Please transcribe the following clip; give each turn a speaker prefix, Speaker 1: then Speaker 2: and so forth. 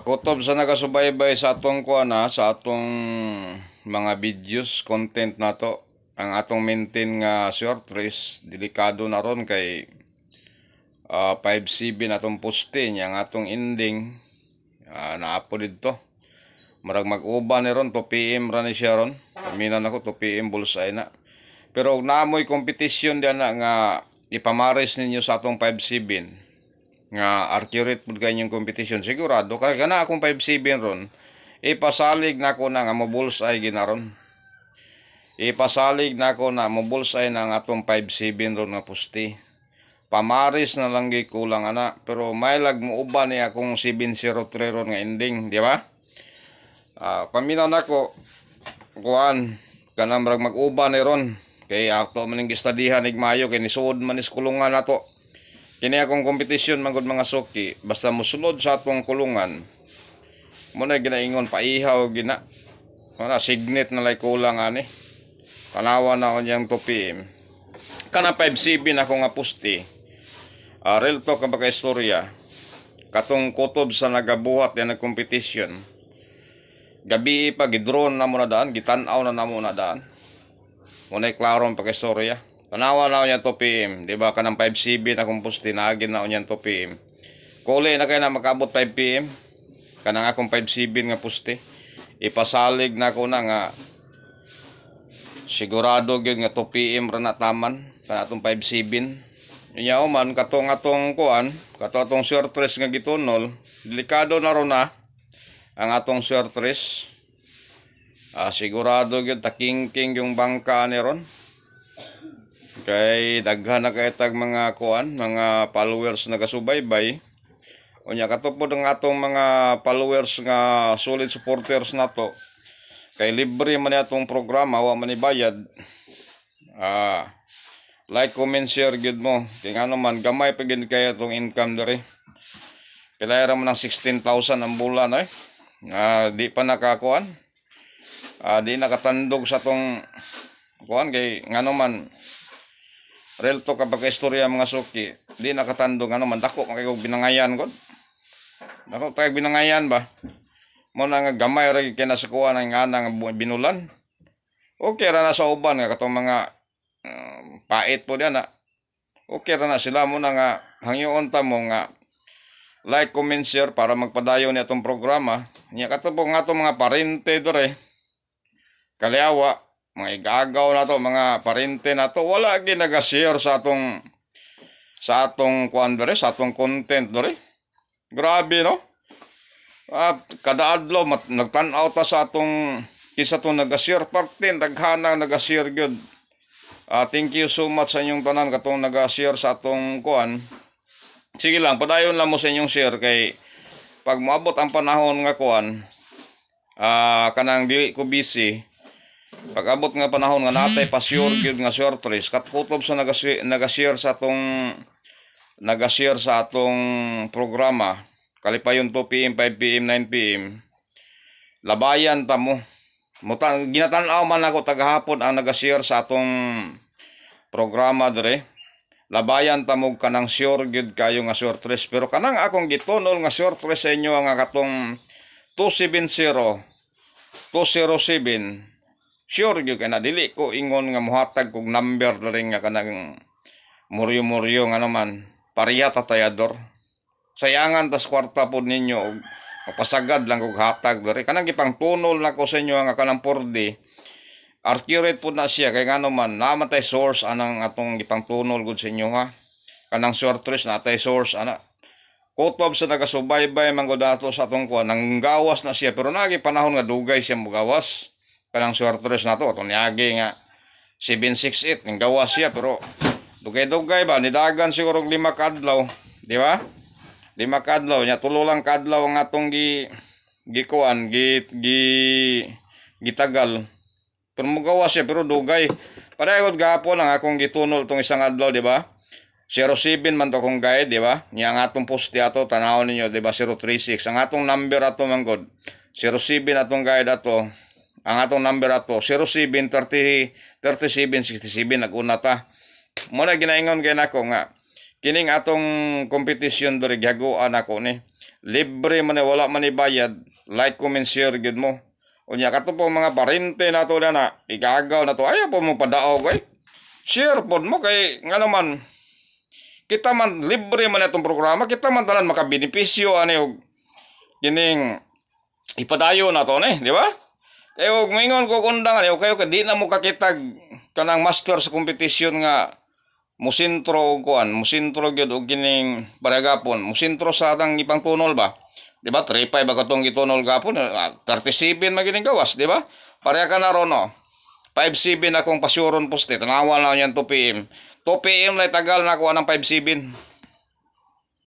Speaker 1: Kutob sa nagasubaybay sa atong kuana, sa atong mga videos, content na to, ang atong maintain nga short race, delikado na ron kay 5CB na atong poste niya, ang atong ending, naapo dito. Marag mag-uba ni ron, 2 PM ra ni siya ron. Paminan ako, 2 PM bullseye na. Pero naamoy competition diyan na nga ipamaris ninyo sa atong 5CB nga accurate pud kay yung competition, sigurado kay kana akong 5-7 ron ipasalig na ko na nga mo bullseye ginaron, ipasalig na ko na mo bullseye na nga atong 5-7 ron nga pusti. Pamaris na lang gi kulang ana, pero may lag mo uban ni akong 703 ron nga ending, di ba? Paminaw nako kuan kanang mag-uban ni ron kay ato man ning gistadihan ig maayo kay nisuod man is kulungan nato. Kini akong kompetisyon mangod mga suki, basta mosulod sa atong kulungan, muna ginaingon paihaw gina. Wala signet na lay kulang ani. Tanawa na on yang 2 PM. Kana 5CB na ako nga pusti. Real talk ang istorya. Katong kutob sa nagabuhat yan ng kompetisyon. Gabi pa gidron na mo na daan, gitanaw na namo na daan. Muna klaro ang pagkistorya. Tanawa na niya 2 PM, di ba? Kanang 5CB na kung pusti, naagin na niya 2 PM. Kuli na kayo na makabot 5 PM. Kanang akong 5CB nga pusti. Ipasalig na ko na nga sigurado gyud nga 2 PM ra na taman kana atong 5CB. Inya man katong atong kuan, katong short race nga gitunol, delikado na ron na ang atong short race. Sigurado gyud takingking yung bangka ni ron. Kay daghan na kay tag mga kuan, mga followers nagasubaybay. Unya katupod ang atong mga followers nga solid supporters nato. Kay libre man atong programa, wa man ibayad. Like, comment, share gyud mo. Kay ano man gamay pa gyud kay atong income diri. Pila ra man ng 16,000 ang bulan eh. Di pa nakakuan. Di nakatandog sa atong kuan kay ngano man real to kapag istorya mga suki, di nakatandog ano man dako kay binangayan kon. Dako tay binangayan ba? Mo na nga gamay ra kay nasakuha ng nga binulan. Okay ra na sa uban nga katong mga pait po diyan na. Okay ra na sila mo na nga hangyoon ta mo nga like, comment, share para magpadayon ni atong programa. Nya katong nga atong mga parente dere. Kaliawa mga igagaw na to, mga parente na to, wala ginaga-share sa atong kuan dere, sa atong content dere. Grabe no? Kada adlaw nagtan-aw ta sa atong kisa to naga-share parte daghana naga-share gyud. Thank you so much sa inyong tanan katong naga-share sa atong kuan. Sige lang, padayon lang mo sa inyong share kay pag moabot ang panahon nga kuan, kanang dili ko busy. Pag abot nga panahon nga natay pa sure gyud nga short race, katkutob sa naga-share sa atong programa, kalipayon 2 PM, 5 PM, 9 PM. Labayan ta mo. Ginatan-aw man ako tagahapon ang naga-share sa atong programa dire. Labayan ta mo kanang sure gyud kayo nga short race, pero kanang akong gitunol nga short race sa inyo nga katong 270 207. Sure gyud kay na dili ko ingon nga mohatag kog number ring nga kanang muryo-muryo nga naman pareha tatayador. Sayangan tas kwarta pod ninyo og mapasagad lang kog hatag diri. Kanang gipang tunol na ko sa inyo nga kanang 4D. Accurate pod na siya kay ngano man namatay source anang atong gipang tunol gud sa inyo ha. Kanang short race natay source ana. Kutob sa nagasubaybay manggod ato sa atong kuan nang gawas na siya pero nagi panahon nga dugay siya mogawas. Kanang short race na to, itong niagi nga 768, ng gawas siya, pero dugay-dugay ba, nidagan siguro 5 kadlaw, di ba? 5 kadlaw, niya tulo lang kadlaw ang atong gitagal. Pero magawas siya, pero dugay. Parehod gapon ang akong gitunol itong isang adlaw, di ba? 07 man to kong guide, di ba? Niya ang atong post ato, tanaw ninyo, di ba? 036. Ang atong number ato manggod, 07 atong guide ato. Ang atong number ato 07-30-37-67 naguna ta. Muna ginaingon kay nako nga kining atong competition diri gihaguan ako ni. libre man wala man ibayad, like, comment, share gyud mo. Unya kato po mga parente nato na igagaw na to, ayaw po mo padaog ay. Share pod mo kay nga naman kita man libre man itong programa, kita man tanan makabenepisyo ani og kining ipadayo na to ni, di ba? Kaya og mingon ko kundang ani kayo di na mo kakitag kanang master sa kompetisyon nga musintro og kuan, musintro gyud og kining baragapon, musintro sa atang ipang tunol ba? Di ba? 3-5 ba katong gitunol gapon, 37 magining gawas, di ba? Pareha ka na ron no. 5-7 akong pasyuron poste, tanawa na yan 2 PM. 2 PM na tagal na ako ng 5-7.